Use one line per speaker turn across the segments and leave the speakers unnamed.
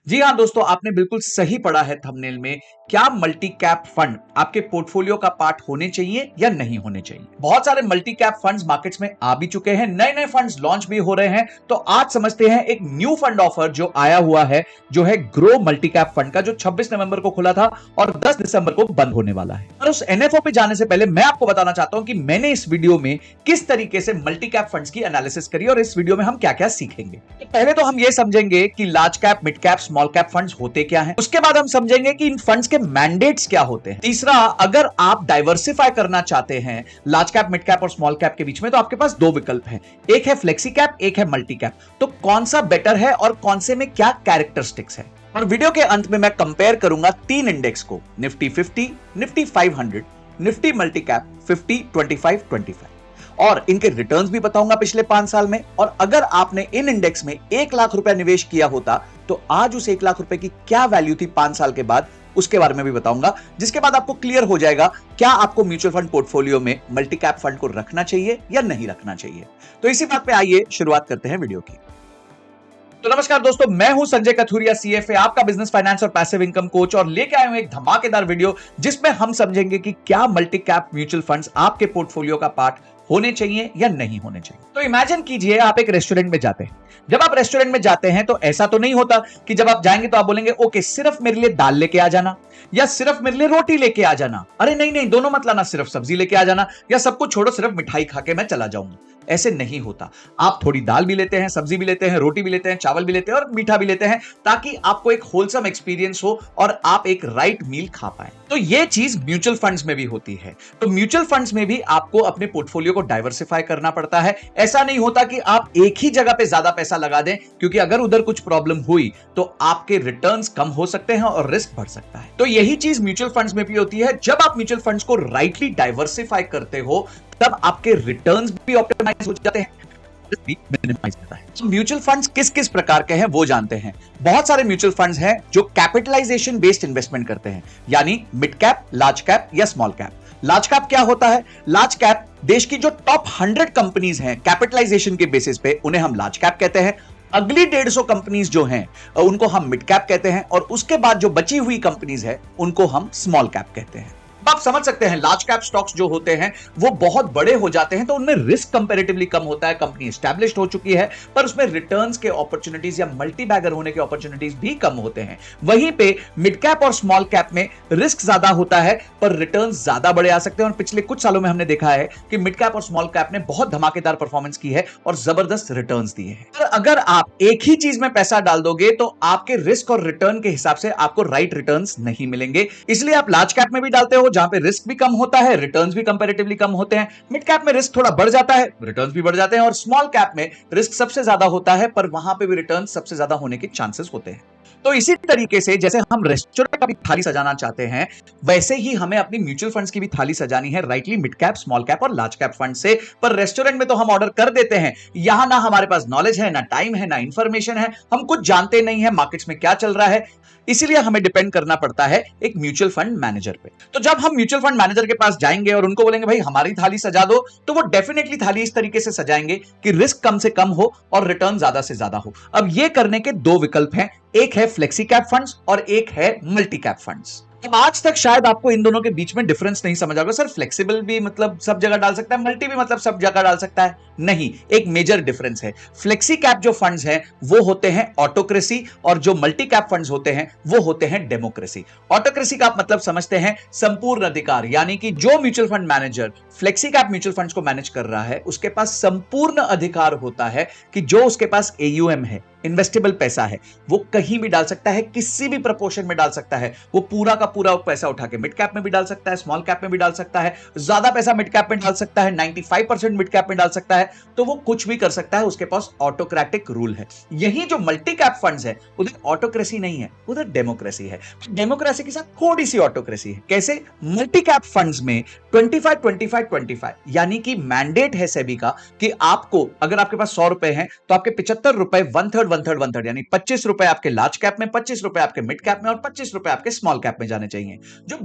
जी हां दोस्तों, आपने बिल्कुल सही पढ़ा है थंबनेल में। क्या मल्टी कैप फंड आपके पोर्टफोलियो का पार्ट होने चाहिए या नहीं होने चाहिए? बहुत सारे मल्टी कैप फंड्स मार्केट्स में आ भी चुके हैं, नए नए फंड्स लॉन्च भी हो रहे हैं। तो आज समझते हैं एक न्यू फंड ऑफर जो आया हुआ है, जो है ग्रो मल्टी कैप फंड का, जो 26 नवंबर को खुला था और 10 दिसंबर को बंद होने वाला है। और उस एनएफओ पे जाने से पहले मैं आपको बताना चाहता हूं कि मैंने इस वीडियो में किस तरीके से मल्टी कैप फंड्स की एनालिसिस करी और इस वीडियो में हम क्या क्या सीखेंगे। तो पहले तो हम ये समझेंगे कि large cap, mid cap, small cap funds होते क्या हैं। उसके बाद हम समझेंगे कि इन फंड्स के मैंडेट्स क्या होते हैं। तीसरा, अगर आप डाइवर्सिफाई करना चाहते हैं लार्ज कैप, मिड कैप और स्मॉल कैप के बीच में, तो आपके पास दो विकल्प हैं, एक है फ्लेक्सी कैप, एक है मल्टी कैप। तो कौन सा बेटर है और कौन से में क्या कैरेक्टरिस्टिक्स है। और वीडियो के अंत में मैं कंपेयर करूंगा तीन इंडेक्स को, Nifty 50, Nifty 500, Nifty multi cap 50, 25, 25, और इनके रिटर्न्स भी बताऊंगा पिछले 5 साल में। और अगर आपने इन इंडेक्स में 1 लाख रुपया निवेश किया होता तो आज उस 1 लाख रुपए की क्या वैल्यू थी 5 साल के बाद, उसके बारे में भी बताऊंगा। जिसके बाद आपको क्लियर हो जाएगा क्या आपको म्यूचुअल फंड पोर्टफोलियो में मल्टी कैप फंड को रखना चाहिए या नहीं रखना चाहिए। तो इसी बात पे आइए शुरुआत करते हैं वीडियो की। तो नमस्कार दोस्तों, मैं हूं संजय कथुरिया, सीएफए, आपका बिजनेस, फाइनेंस और पैसिव इनकम कोच, और लेके आया हूं एक धमाकेदार वीडियो जिसमें हम समझेंगे कि क्या मल्टी कैप म्यूचुअल फंड्स आपके पोर्टफोलियो का पार्ट होने चाहिए या नहीं होने चाहिए। तो इमेजिन कीजिए आप एक रेस्टोरेंट में जाते हैं। जब आप रेस्टोरेंट में जाते हैं तो ऐसा तो नहीं होता कि जब आप जाएंगे तो आप बोलेंगे ओके सिर्फ मेरे लिए दाल लेके आ जाना या सिर्फ मेरे लिए रोटी लेके आ जाना। अरे नहीं नहीं, दोनों मत लाना, सिर्फ सब्जी लेके आ जाना, या सब कुछ छोड़ो सिर्फ मिठाई खा के मैं चला जाऊंगा। ऐसे नहीं होता। आप थोड़ी दाल भी लेते हैं, सब्जी भी लेते हैं, रोटी भी लेते हैं, चावल भी लेते हैं और मीठा भी लेते हैं, ताकि आपको एक होलसम एक्सपीरियंस हो और आप एक राइट मील खा पाए। तो ये चीज म्यूचुअल फंड्स में भी होती है। तो म्यूचुअल फंड्स में भी आपको अपने पोर्टफोलियो को डाइवर्सिफाई करना पड़ता है। ऐसा नहीं होता कि आप एक ही जगह पे ज्यादा पैसा लगा दें, क्योंकि अगर उधर कुछ प्रॉब्लम हुई तो आपके रिटर्न्स कम हो सकते हैं और रिस्क बढ़ सकता है। तो यही चीज म्यूचुअल फंड्स में भी होती है। जब आप म्यूचुअल फंड्स को राइटली डाइवर्सिफाई करते हो तब आपके रिटर्न्स भी ऑप्टिमाइज हो जाते हैं, रिस्क भी मिनिमाइज होता है। तो म्यूचुअल फंड्स किस किस प्रकार के हैं वो जानते हैं। बहुत सारे म्यूचुअल फंड्स हैं जो कैपिटलाइजेशन बेस्ड इन्वेस्टमेंट करते हैं, यानी मिड कैप, लार्ज कैप या स्मॉल कैप। लार्ज कैप क्या होता है? लार्ज कैप देश की जो टॉप 100 कंपनीज हैं कैपिटलाइजेशन के बेसिस पे, उन्हें हम लार्ज कैप कहते हैं। अगली 150 कंपनीज जो हैं उनको हम मिड कैप कहते हैं, और उसके बाद जो बची हुई कंपनीज है उनको हम स्मॉल कैप कहते हैं। आप समझ सकते हैं लार्ज कैप स्टॉक्स जो होते हैं वो बहुत बड़े हो जाते हैं, तो उनमें रिस्क कंपैरेटिवली कम होता है, कंपनी एस्टैब्लिश्ड हो चुकी है, पर उसमें रिटर्न्स के अपॉर्चुनिटीज या मल्टी बैगर होने के अपॉर्चुनिटीज भी कम होते हैं। वहीं पे मिड कैप और स्मॉल कैप में रिस्क ज्यादा होता है पर रिटर्न्स ज्यादा बड़े आ सकते हैं, और पिछले कुछ सालों में हमने देखा है कि मिड कैप और स्मॉल कैप ने बहुत धमाकेदार परफॉर्मेंस की है और जबरदस्त रिटर्न्स दिए हैं। पर अगर आप एक ही चीज में पैसा डाल दोगे तो आपके रिस्क और रिटर्न के हिसाब से आपको राइट रिटर्न्स नहीं मिलेंगे। इसलिए आप लार्ज कैप में भी डालते हो जहां पे रिस्क भी कम होता है, रिटर्न्स भी कंपैरेटिवली कम होते हैं। मिड कैप में रिस्क थोड़ा बढ़ जाता है, रिटर्न्स भी बढ़ जाते हैं, और स्मॉल कैप में रिस्क सबसे ज्यादा होता है पर वहां पे भी रिटर्न्स सबसे ज्यादा होने के चांसेस होते हैं। तो इसी तरीके से जैसे हम रेस्टोरेंट का भी थाली सजाना चाहते हैं, वैसे ही हमें अपनी म्यूचुअल फंड्स की भी थाली सजानी है, rightly mid cap, small cap और लार्ज कैप फंड से। पर रेस्टोरेंट में तो हम ऑर्डर कर देते हैं, यहां ना हमारे पास नॉलेज है, ना टाइम है, ना इंफॉर्मेशन है, हम कुछ जानते नहीं है मार्केट्स में क्या चल रहा है, इसीलिए हमें डिपेंड करना पड़ता है एक म्यूचुअल फंड मैनेजर पे। तो जब हम म्यूचुअल फंड मैनेजर के पास जाएंगे और उनको बोलेंगे भाई हमारी थाली सजा दो, तो वो डेफिनेटली थाली इस तरीके से सजाएंगे कि रिस्क कम से कम हो और रिटर्न ज्यादा से ज्यादा हो। अब ये करने के दो विकल्प हैं, एक है फ्लेक्सी कैप फंड्स और एक है मल्टी कैप फंड्स। अब आज तक शायद आपको इन दोनों के बीच में डिफरेंस नहीं समझ आएगा। सर फ्लेक्सिबल भी मतलब सब जगह डाल सकता है, मल्टी भी मतलब सब जगह डाल सकता है? नहीं, एक मेजर डिफरेंस है। फ्लेक्सी कैप जो फंड्स हैं वो होते हैं ऑटोक्रेसी, और जो मल्टी कैप फंड्स होते हैं वो होते हैं डेमोक्रेसी। ऑटोक्रेसी का मतलब समझते हैं संपूर्ण अधिकार, यानी कि जो mutual fund manager flexi cap mutual funds को मैनेज कर रहा है उसके पास संपूर्ण अधिकार होता है कि जो उसके पास एयूएम है, इन्वेस्टेबल पैसा है, वो कहीं भी डाल सकता है, किसी भी प्रपोर्शन में डाल सकता है। वो पूरा का पूरा पैसा उठा के मिड कैप में भी डाल सकता है, स्मॉल कैप में भी डाल सकता है, ज्यादा पैसा मिड कैप में डाल सकता है, 95% मिड कैप में डाल सकता है। तो वो कुछ भी कर सकता है, उसके पास ऑटोक्रेटिक रूल है। यही जो मल्टी कैप फंड्स है उधर ऑटोक्रेसी नहीं है, उधर डेमोक्रेसी है। डेमोक्रेसी के साथ थोड़ी सी ऑटोक्रेसी है। कैसे? मल्टी कैप फंड्स में 25 25 25 यानी कि मैंडेट है सेबी का कि आपको, अगर आपके पास 100 रुपए हैं तो आपके 75 रुपए, वन थर्ड यानी 25 रुपए आपके लार्ज कैप में, 25 रुपए आपके मिड कैप में और 25 रुपए आपके स्मॉल कैप में जाने चाहिए। जो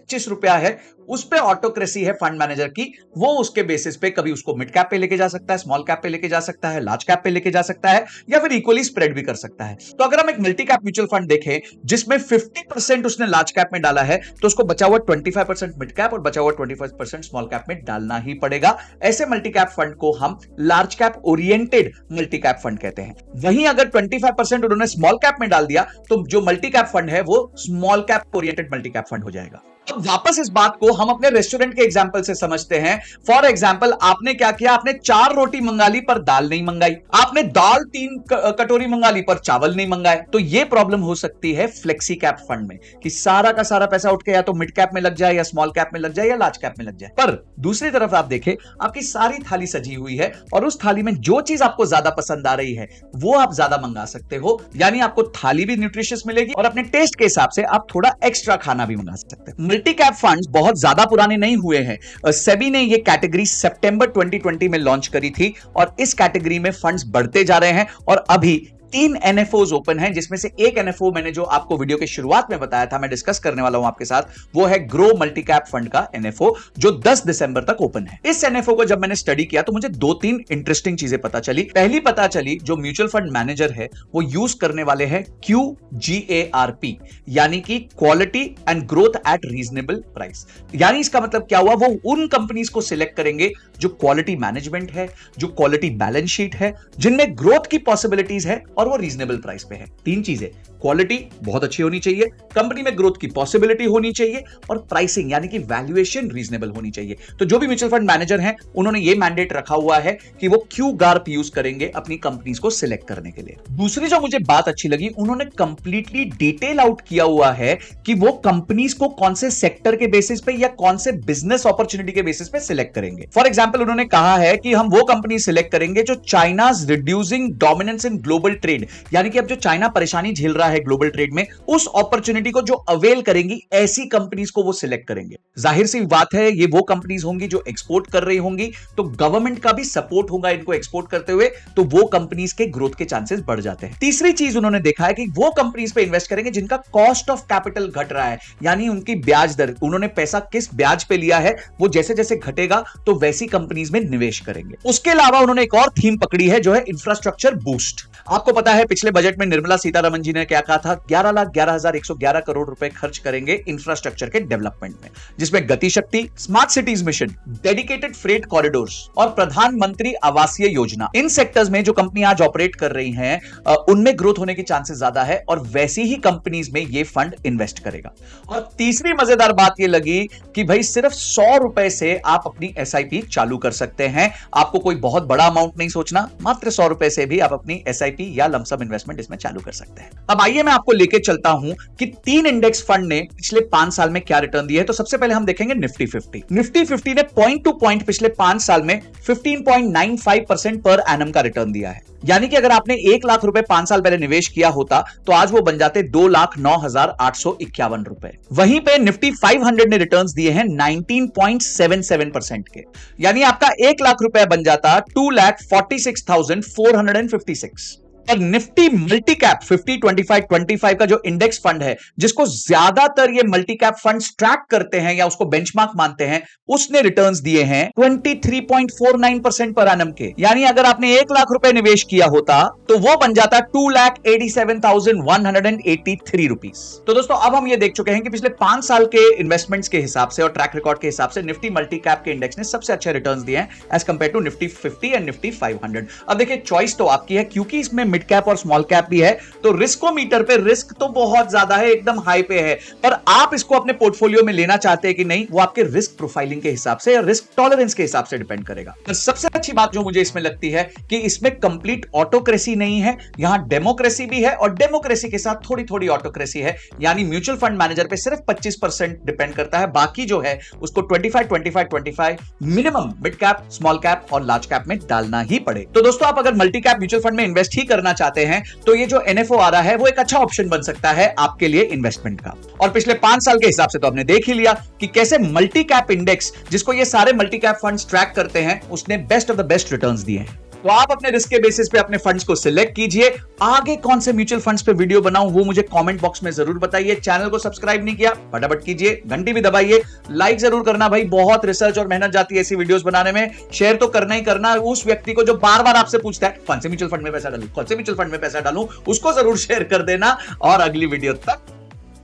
₹25 है, उस पे ऑटोक्रेसी है फंड मैनेजर की। वो उसके बेसिस पे कभी उसको मिड कैप पे लेके जा सकता है, स्मॉल कैप पे लेके जा सकता है, लार्ज कैप पे लेके जा सकता है, या फिर इक्वली स्प्रेड भी कर सकता है। तो अगर हम एक मल्टी कैप म्यूचुअल फंड देखें जिसमें 50% उसने लार्ज कैप में डाला है, तो उसको बचा हुआ 25% मिड कैप और बचा हुआ 25% स्मॉल कैप में डालना ही पड़ेगा। ऐसे मल्टी कैप फंड को हम large cap oriented multi cap fund कहते हैं। वहीं अगर 25% उन्होंने स्मॉल कैप में डाल दिया तो जो मल्टी कैप फंड है वो small cap oriented multi cap fund हो जाएगा। अब वापस इस बात को हम अपने रेस्टोरेंट के एग्जांपल से समझते हैं। फॉर एग्जांपल, आपने क्या किया, आपने 4 रोटी मंगा ली पर दाल नहीं मंगाई, आपने दाल 3 कटोरी मंगा ली पर चावल नहीं मंगाए। तो यह प्रॉब्लम हो सकती है फ्लेक्सी कैप फंड में कि सारा का सारा पैसा उठ के या तो मिड कैप में लग जाए, या स्मॉल कैप में लग जाए, या लार्ज कैप में लग जाए। पर दूसरी तरफ आप देखें, आपकी सारी थाली सजी हुई है और उस थाली में जो चीज आपको ज्यादा पसंद आ रही है वो आप ज्यादा मंगा सकते हो। यानी आपको थाली भी न्यूट्रिशियस मिलेगी और अपने टेस्ट के हिसाब से आप थोड़ा एक्स्ट्रा खाना भी मंगा सकते हैं। मल्टी कैप फंड्स बहुत ज्यादा पुराने नहीं हुए हैं। सेबी ने ये कैटेगरी सितंबर 2020 में लॉन्च करी थी और इस कैटेगरी में फंड्स बढ़ते जा रहे हैं और अभी 3 NFOs ओपन हैं, जिसमें से एक NFO मैंने जो आपको वीडियो के शुरुआत में बताया था, मैं डिस्कस करने वाला हूं आपके साथ, वो है ग्रो मल्टी कैप फंड का NFO, जो 10 दिसंबर तक ओपन है। इस NFO को जब मैंने स्टडी किया तो मुझे 2-3 इंटरेस्टिंग चीजें पता चली। पहली पता चली, जो म्यूचुअल फंड मैनेजर है वो यूज करने वाले हैं QGARP, यानी कि quality and growth at reasonable price. यानी इसका मतलब क्या हुआ, वो उन कंपनीज को सिलेक्ट करेंगे जो क्वालिटी मैनेजमेंट है, जो क्वालिटी बैलेंस शीट है, जिनमें ग्रोथ की पॉसिबिलिटीज है और वो रीजनेबल प्राइस पे है। 3 चीजें, क्वालिटी बहुत अच्छी होनी चाहिए, कंपनी में ग्रोथ की पॉसिबिलिटी होनी चाहिए और प्राइसिंग यानी कि वैल्यूएशन रीजनेबल होनी चाहिए। तो जो भी म्यूचुअल फंड मैनेजर हैं उन्होंने ये मैंडेट रखा हुआ है कि वो QGARP यूज करेंगे अपनी कंपनीज को सिलेक्ट करने के लिए। दूसरी जो मुझे बात अच्छी लगी, उन्होंने कंप्लीटली डिटेल आउट किया हुआ है कि वो कंपनीज को कौन से सेक्टर के बेसिस पे या कौन से बिजनेस अपॉर्चुनिटी के बेसिस पे सिलेक्ट करेंगे। फॉर एग्जांपल, उन्होंने कहा है कि हम वो कंपनी सिलेक्ट करेंगे जो China's reducing dominance in global trade, यानी कि अब जो चाइना परेशानी झेल रहा है ग्लोबल ट्रेड में, उस अपॉर्चुनिटी को जो अवेल करेंगी, ऐसी कंपनीज को वो सिलेक्ट करेंगे। जाहिर सी बात है, ये वो कंपनीज होंगी जो एक्सपोर्ट कर रही होंगी, तो गवर्नमेंट का भी सपोर्ट होगा इनको एक्सपोर्ट करते हुए, तो वो कंपनीज के ग्रोथ के चांसेस बढ़ जाते हैं। तीसरी चीज उन्होंने देखा है कि वो कंपनीज पे इन्वेस्ट करेंगे जिनका कॉस्ट ऑफ कैपिटल घट रहा है, यानी उनकी ब्याज दर, उन्होंने पैसा किस ब्याज पे लिया है वो जैसे जैसे घटेगा तो वैसी कंपनीज में निवेश करेंगे। उसके अलावा उन्होंने एक और थीम पकड़ी है जो है इंफ्रास्ट्रक्चर बूस्ट। आपको पता है पिछले बजट में निर्मला सीतारमण जी ने क्या कहा था, 11,11,111 करोड़ रुपए खर्च करेंगे इंफ्रास्ट्रक्चर के डेवलपमेंट में, जिसमें गति शक्ति, smart cities mission, dedicated freight corridors और प्रधानमंत्री आवासीय योजना, इन सेक्टर्स में जो कंपनी आज ऑपरेट कर रही हैं उनमें ग्रोथ होने के चांसेस ज्यादा है और वैसी ही कंपनीज में ये फंड इन्वेस्ट करेगा। और तीसरी मजेदार बात ये लगी कि भाई सिर्फ 100 रुपए से आप अपनी SIP चालू कर सकते हैं। आपको कोई बहुत बड़ा अमाउंट नहीं सोचना, मात्र 100 रुपए से भी आप अपनी SIP या लमसम इन्वेस्टमेंट इसमें चालू कर सकते हैं। अब आइए मैं आपको लेके चलता हूं कि 3 इंडेक्स फंड ने पिछले 5 साल में क्या रिटर्न दिए। तो सबसे पहले हम देखेंगे निफ्टी 50। निफ्टी 50 ने पॉइंट टू पॉइंट पिछले 5 साल में 15.95% पर एनम का रिटर्न दिया है। यानी कि अगर आपने 1 लाख रुपए 5 साल पहले निवेश किया होता तो आज वो बन जाते 2,09,851 रुपए। वहीं पे निफ्टी 500 ने रिटर्न्स दिए हैं 19.77% के, यानी आपका 1 लाख रुपए बन जाता 2,46,456। और निफ्टी मल्टी कैप 50-25-25 का जो इंडेक्स फंड है, जिसको ज्यादातर ये मल्टी कैप फंड्स ट्रैक करते हैं या उसको बेंचमार्क मानते हैं, उसने रिटर्न्स दिए हैं 23.49% पर एनम के। यानी अगर आपने 1 लाख रुपए निवेश किया होता तो वो बन जाता 2,87,183 रुपीस। तो दोस्तों अब हम ये देख चुके हैं कि पिछले 5 साल के इन्वेस्टमेंट्स के हिसाब से और ट्रैक रिकॉर्ड के हिसाब से निफ्टी मल्टी कैप के इंडेक्स ने सबसे अच्छे रिटर्न्स दिए हैं as compare to Nifty 50 and Nifty 500। अब देखिए, चॉइस तो आपकी है, क्योंकि इसमें मिड कैप और स्मॉल कैप भी है, तो रिस्कोमीटर पे रिस्क तो बहुत ज्यादा है, एकदम हाई पे है, पर आप इसको अपने पोर्टफोलियो में लेना चाहते हैं कि नहीं, वो आपके रिस्क प्रोफाइलिंग के हिसाब से या रिस्क टॉलरेंस के हिसाब से डिपेंड करेगा। पर सबसे अच्छी बात जो मुझे इसमें लगती है कि इसमें कंप्लीट ऑटोक्रेसी नहीं है, यहां डेमोक्रेसी भी है और डेमोक्रेसी के साथ थोड़ी थोड़ी ऑटोक्रेसी है। यानी म्यूचुअल फंड मैनेजर पे सिर्फ 25% डिपेंड करता है, बाकी जो है उसको 25-25-25 minimum mid cap, small cap और लार्ज कैप में डालना ही पड़े। तो दोस्तों, आप अगर मल्टी कैप म्यूचुअल फंड में इन्वेस्ट ही करना चाहते हैं तो ये जो NFO आ रहा है वो एक अच्छा ऑप्शन बन सकता है आपके लिए इन्वेस्टमेंट का। और पिछले 5 साल के हिसाब से तो आपने देख ही लिया कि कैसे मल्टी कैप इंडेक्स, जिसको ये सारे मल्टी कैप फंड्स ट्रैक करते हैं, उसने best of the best returns दिए हैं। तो आप अपने रिस्क के बेसिस पे अपने फंड्स को सिलेक्ट कीजिए। आगे कौन से म्यूचुअल फंड्स पे वीडियो बनाऊं वो मुझे कमेंट बॉक्स में जरूर बताइए। चैनल को सब्सक्राइब नहीं किया फटाफट कीजिए, घंटी भी दबाइए, लाइक जरूर करना भाई, बहुत रिसर्च और मेहनत जाती है ऐसी वीडियोस बनाने में। शेयर तो करना ही करना, उस व्यक्ति को जो बार बार आपसे पूछता है कौन से म्यूचुअल फंड में पैसा डालूं, कौन से म्यूचुअल फंड में पैसा डालूं, उसको जरूर शेयर कर देना। और अगली वीडियो तक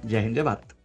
जय हिंद जय भारत।